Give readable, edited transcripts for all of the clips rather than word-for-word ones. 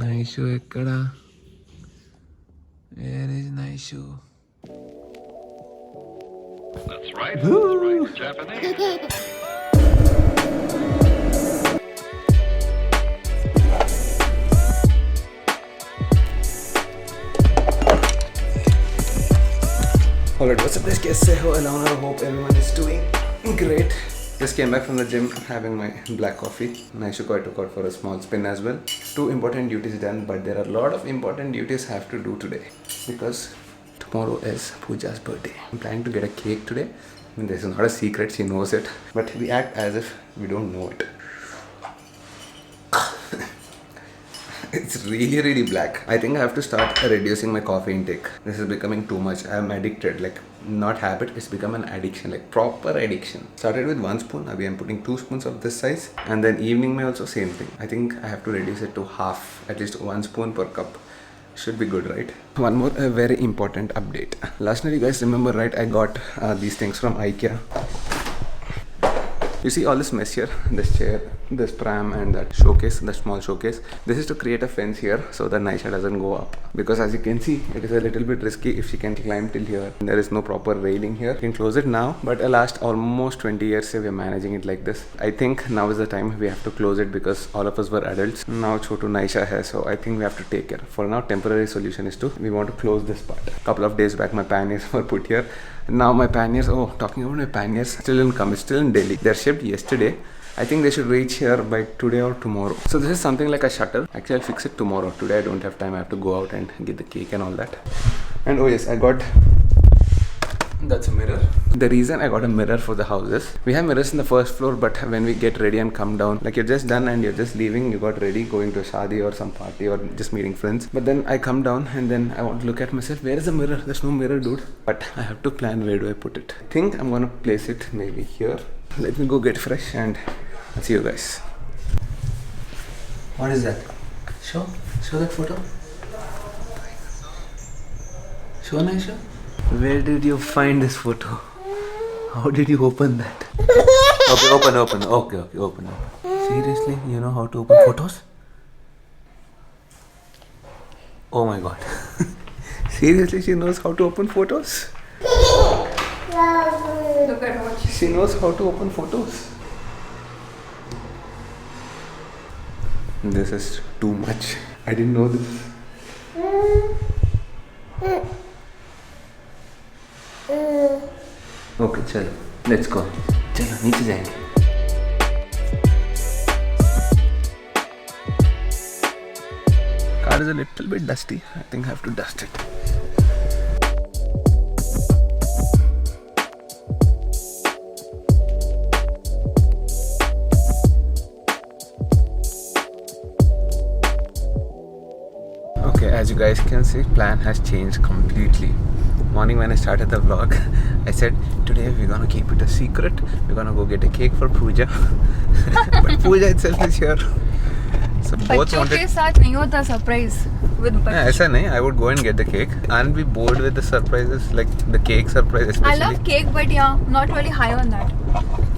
Naishu ekkada? Where is Naishu? That's right. That's right. Japanese. Alright, what's up guys? Kaise ho? Alana, hope everyone is doing great. Just came back from the gym having my black coffee. Naishu I took out for a small spin as well. 2 important duties done, but there are a lot of important duties I have to do today because tomorrow is Pooja's birthday. I'm planning to get a cake today. I mean, this is not a secret, she knows it, but we act as if we don't know it. It's really black. I think I have to start reducing my coffee intake. This is becoming too much. I'm addicted. Like, not habit, it's become an addiction, like proper addiction. Started with 1 spoon. Abhi I'm putting 2 spoons of this size, and then evening may also same thing. I think I have to reduce it to half, at least 1 spoon per cup. Should be good, right? One more very important update. Last night, you guys remember, right? I got these things from IKEA. You see all this mess here, this chair, this pram and that showcase, the small showcase. This is to create a fence here so that Naisha doesn't go up. Because as you can see, it is a little bit risky if she can climb till here. There is no proper railing here. You can close it now, but last almost 20 years we are managing it like this. I think now is the time we have to close it because all of us were adults. Now chotu Naisha hai, so I think we have to take care. For now, temporary solution is we want to close this part. Couple of days back, my panniers were put here. Now my panniers, talking about my panniers, still didn't come, it's still in Delhi. They're shipped yesterday. I think they should reach here by today or tomorrow. So this is something like a shutter. Actually, I'll fix it tomorrow. Today I don't have time. I have to go out and get the cake and all that. And oh yes, I got... That's a mirror. The reason I got a mirror for the house is we have mirrors in the first floor, but when we get ready and come down, like you're just done and you're just leaving, you got ready, going to a shadi or some party or just meeting friends. But then I come down and then I want to look at myself. Where is the mirror? There's no mirror, dude. But I have to plan where do I put it. I think I'm gonna place it maybe here. Let me go get fresh and I'll see you guys. What is that? Show that photo. Show Naisha. Where did you find this photo? How did you open that? Okay, open. Okay, open. Seriously, you know how to open photos? Oh my god. Seriously, she knows how to open photos? Look at what She knows how to open photos. This is too much. I didn't know this. Okay, चलो, let's go. चलो नीचे जाएंगे. Car is a little bit dusty. I think I have to dust it. Okay, as you guys can see, plan has changed completely. Morning when I started the vlog, I said today we're gonna keep it a secret. We're gonna go get a cake for Pooja. But Pooja itself is here. So both बच्चों wanted. के साथ नहीं होता surprise with Yeah, ऐसा नहीं. I would go and get the cake and be bored with the surprises, like the cake surprise I especially. love cake but yeah, not really high on that.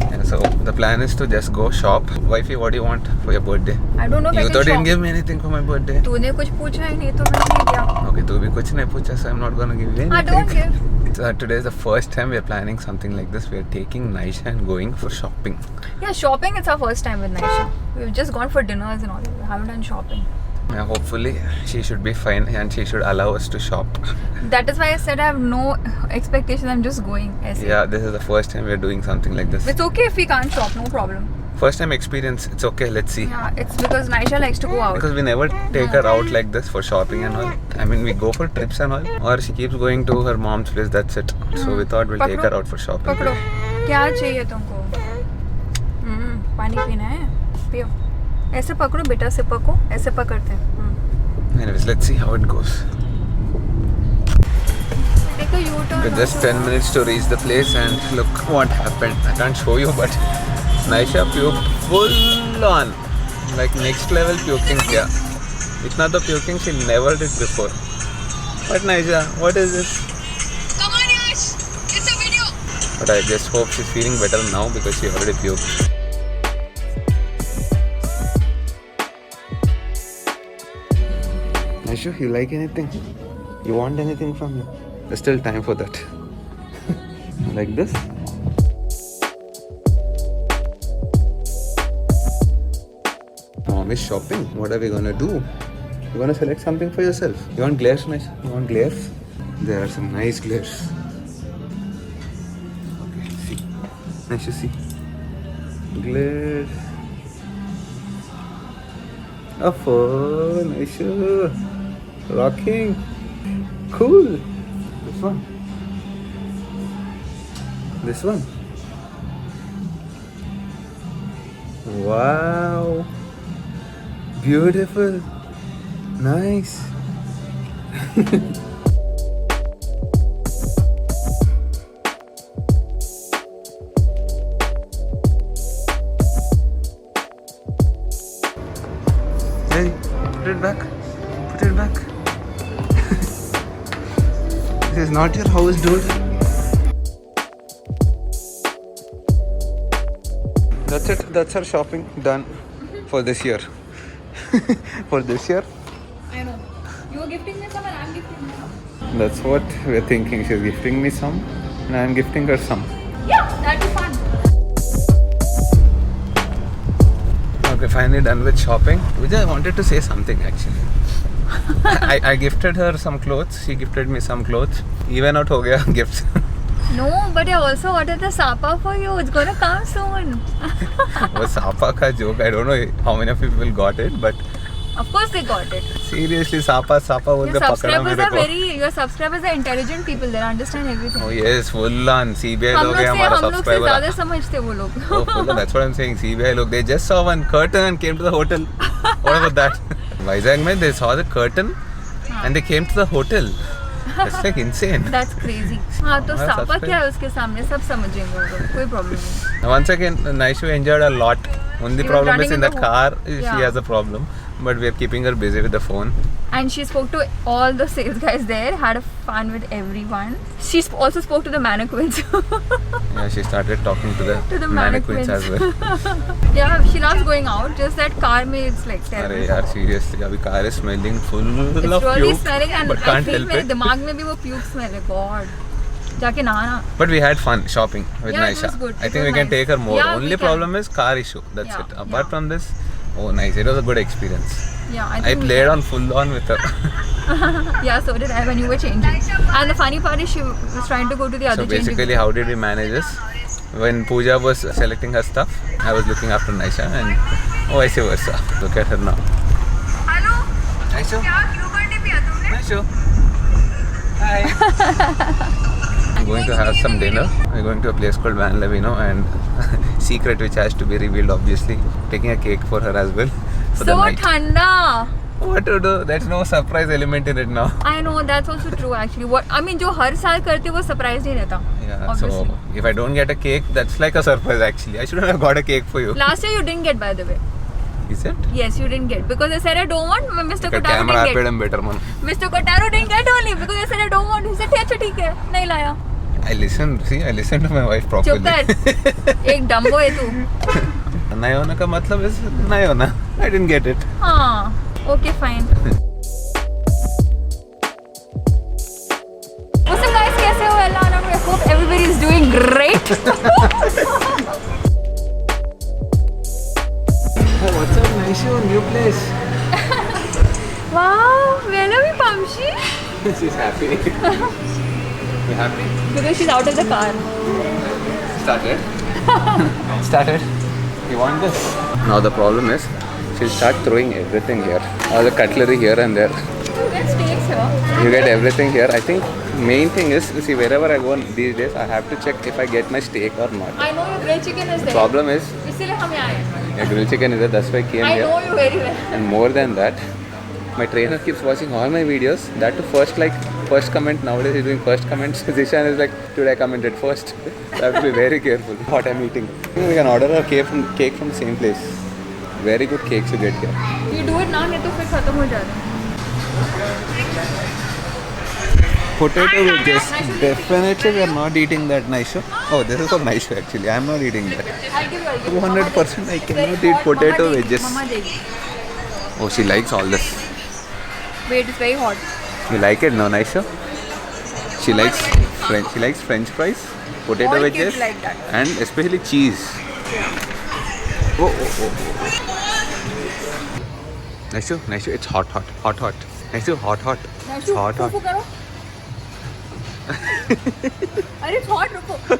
Yeah, so the plan is to just go shop. Wifey, what do you want for your birthday? I don't know if You I thought can didn't give me anything for my birthday. shop. तूने कुछ पूछा ही नहीं तो मैंने नहीं दिया. Okay, तू भी कुछ नहीं पूछा, so I'm not gonna give you I don't anything. give. So today is the first time we are planning something like this. We are taking Naisha and going for shopping. Yeah, shopping it's our first time with Naisha. We've just gone for dinners and all. We haven't done shopping. Yeah, hopefully she should be fine and she should allow us to shop. That is why I said I have no expectation. I'm just going. ऐसे. Yeah, this is the first time we are doing something like this. It's okay if we can't shop, no problem. First time experience, it's okay, let's see. Yeah, it's because Naisha likes to go out. Because we never take her out like this for shopping and all. I mean, we go for trips and all. Or she keeps going to her mom's place, that's it. So we thought we'll take her out for shopping. पकड़ो. क्या चाहिए तुमको? पानी पीना है? पियो. ऐसे पकड़ो बेटा, से पको. ऐसे पकड़ते हैं. Anyways, let's see how it goes. देखो U-turn. With just 10 minutes to reach the place and look what happened. I can't show you, but Naisha puked full on. Like next level puking kya. Itna to puking she never did before. But Naisha, what is this? Come on Yash, it's a video. But I just hope she's feeling better now because she already puked. Nishu, you like anything? You want anything from me? There's still time for that. Like this. Mom is shopping. What are we gonna do? You wanna select something for yourself? You want glares, Nishu? You want glares? There are some nice glares. Okay, see. Nishu, see. Glares. Oh, Nishu. Rocking. Cool. This one. This one. Wow. Beautiful. Nice. Hey, put it back. Put it back. This is not your house, dude. That's it. That's our shopping done for this year. For this year. I know. You're gifting me some and I'm gifting you some. That's what we're thinking. She's gifting me some and I'm gifting her some. Yeah, that'd be fun. Okay, finally done with shopping. Vijay wanted to say something actually. I gifted her some clothes. She gifted me some clothes. Even out ho gaya gifts. No, but I also ordered the Sapa for you. It's gonna come soon. Was Sapa ka joke. I don't know how many of people got it, but Of course they got it. seriously, Sapa बोलते पकड़ा मेरे को. Your subscribers are intelligent people. They understand everything. Oh yes, full on CBI हम लोग लोग हैं से हमारा हम लोग से subscriber. ज़्यादा समझते वो लोग. Oh, full on. That's what I'm saying. CBI look, they just saw one curtain and came to the hotel. What about that? Vizag mein they saw the curtain and they came to the hotel. That's like insane. That's crazy. हाँ तो हाँ, Sapa subscribe. क्या है उसके सामने सब समझेंगे वो लोग. कोई प्रॉब्लम नहीं. Once again, Naishu enjoyed a lot. Only She was problem running is in in that the car. Yeah. She has a problem. But we are keeping her busy with the phone. And she spoke to all the sales guys there. Had a fun with everyone. She also spoke to the mannequins. Yeah, she started talking to the mannequins as well. Yeah, she loves going out. Just that car में it's like terrible. अरे यार seriously, अभी car is smelling full It's of really puke, smelling and but I can't feel help मेरे it. दिमाग में भी वो puke smell है. God. जाके नहाना. But we had fun shopping with Yeah, it Naisha. was good. I It think was we can nice. take her more. Yeah, we Only can. problem is car issue. That's Yeah, it. Apart yeah. from this, oh nice. It was a good experience. Yeah, I I think we played can. on full on with her. Yeah, so did I when you were changing. And the funny part is she was trying to go to the other So changing basically, room. how did we manage this? When Pooja was selecting her stuff, I was looking after Naisha and vice versa. Look at her now. Hello. Naisha. क्या क्यों करने पिया तुमने? Naisha. Hi. I'm going to have some dinner. We're going to a place called Van Levino and secret which has to be revealed obviously. Taking a cake for her as well for the So night. ठंडा. What to do? There's no surprise element in it now. I know that's also true actually. What I mean जो हर साल करते वो surprise नहीं रहता. Yeah, Obviously. so if I don't get a cake, that's like a surprise actually. I shouldn't have got a cake for you. Last year you didn't get by the way. Is it? Yes, you didn't get because I said I don't want. Mr. Like a Kotaro camera didn't appeared get. and better man. Mr. Kotaro didn't get only because I said I don't want. He said अच्छा ठीक है नहीं लाया. I listen to my wife चुप properly. कर. एक Dumbo है तू. नहीं होने का मतलब is नहीं होना. I didn't get it. हाँ. Okay fine. What's up guys? कैसे हो? I hope everybody is doing great. What's up, Naishu? New place. Wow, where are we, Pamshi? She's happy. You happy? Because she's out of the car. Started. You want this? Now the problem is, she'll start throwing everything here. All the cutlery here and there. You get steaks here. You get everything here. I think main thing is, see wherever I go these days, I have to check if I get my steak or not. I know your grilled chicken is there. Problem is, इसीलिए हम यहाँ आए. yeah, grilled chicken is there. That's why I came I here. know you very well. And more than that, my trainer keeps watching all my videos. That to first comment. Nowadays he's doing first comments. Zishan is like, dude, I commented first. So I have to be very careful what I'm eating. We can order a cake from the same place. Very good cakes you get here. You do it now, नहीं तो फिर खत्म हो जाएगा. Potato wedges. Definitely we are not eating that, Naishu. Oh, this is for Naishu actually. I'm not eating that. I'll give you. 200% I cannot Very eat hot. potato Mama wedges. Mama देगी. Oh, she likes all this. Wait, it's very hot. You like it, no, Naisha? She likes French. She likes French fries, potato All wedges, kids like that. and especially cheese. Oh. Naisha, it's hot. Naisha, hot. It's hot. फूफू करो. अरे it's hot, रुको.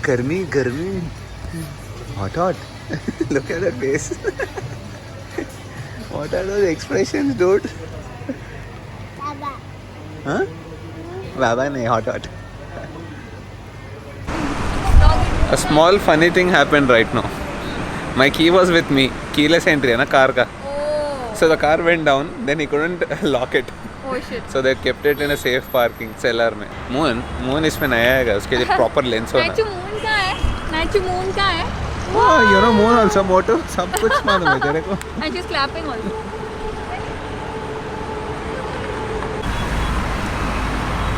Garmi. Hot. Look at that face. What are those expressions, dude? Huh? Baba nahi, hot. A small funny thing happened right now. My key was with me. Keyless entry, na car ka. Oh. So the car went down. Then he couldn't lock it. Oh shit. So they kept it in a safe parking cellar में. Moon इसमें नया है, उसके लिए proper lens होना. Nachu moon कहाँ है? Nachu moon कहाँ है? Oh, you know Moon also motor. सब कुछ मालूम है तेरे को. And she's clapping also.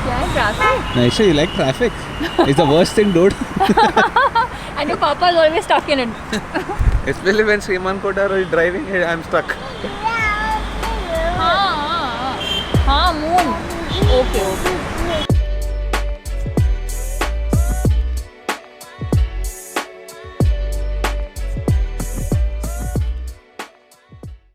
क्या है traffic? Naisha, you like traffic? It's the worst thing, dude. And your papa is always stuck in it. Especially when Sriman Kotaro is driving, I'm stuck. हाँ, moon. Okay.